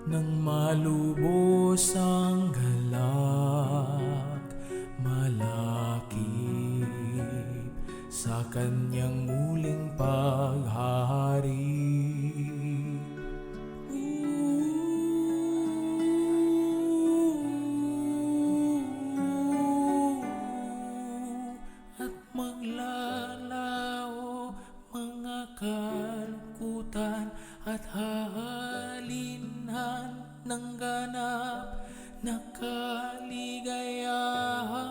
Nang malubos ang galak, malakip sa kanyang muling paghahari. At maglalaho mga kalungkutan at hahalinhan ng ganap na kaligayahan.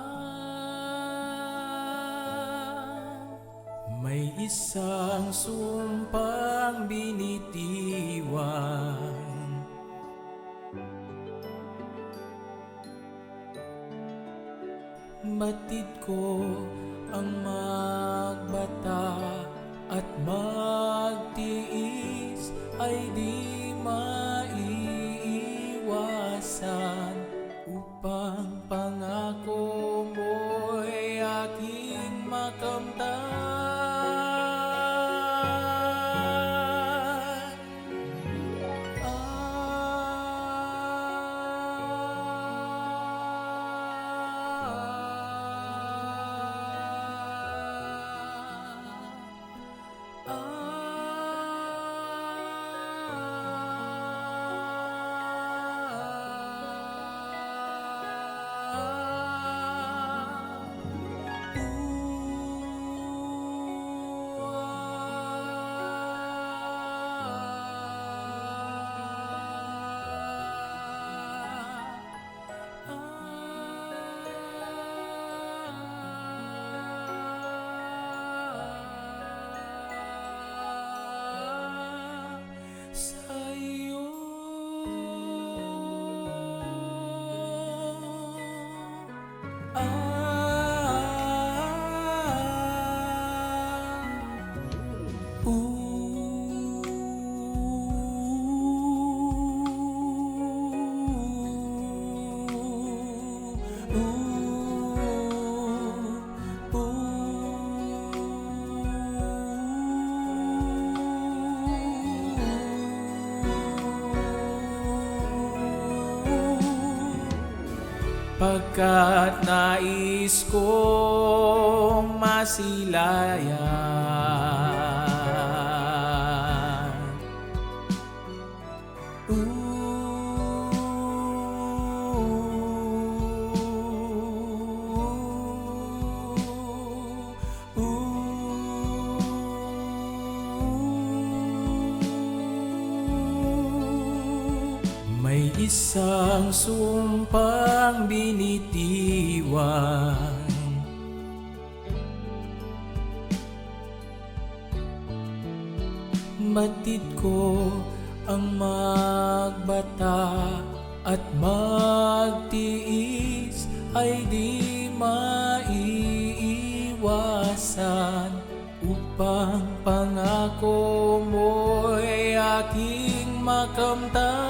May isang sumpang binitiwan, batid ko ang magbata at magtiis ay di maiiwasan, upang pangako mo'y aking makamtan. Pagkat nais kong masilayan, may isang sumpang binitiwan, batid ko ang magbata at magtiis ay di maiiwasan, upang pangako mo'y aking makamtan.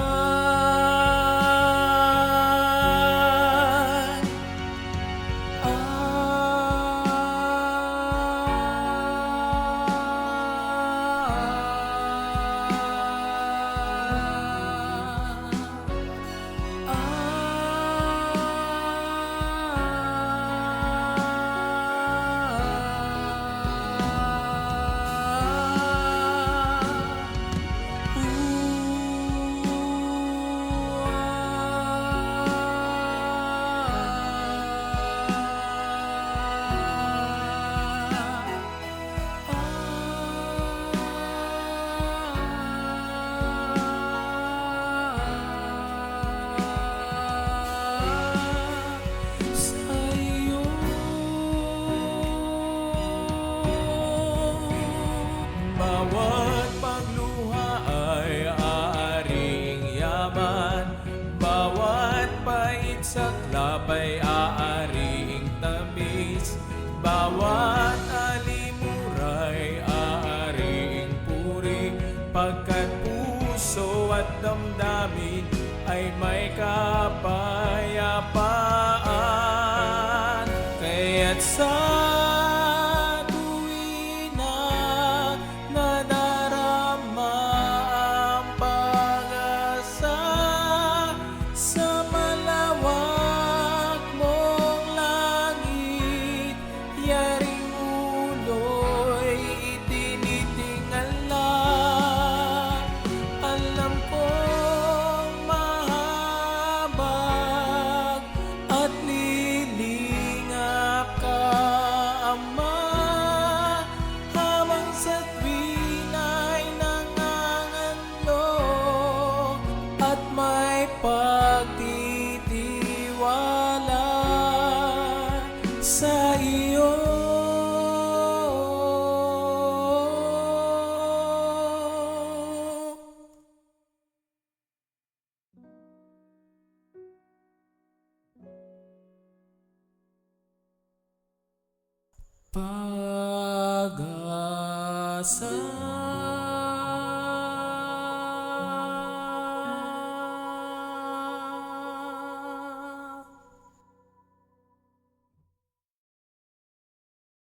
Bawat pagluha ay aaring yaman, bawat pait saklap ay aaring tamis, bawat alimuray aaring puri, pagkat puso at damdamin ay may kapayapaan. Kaya't sa nadarama ang pag-asa. may pagtitiwala sa iyo. Pag-asa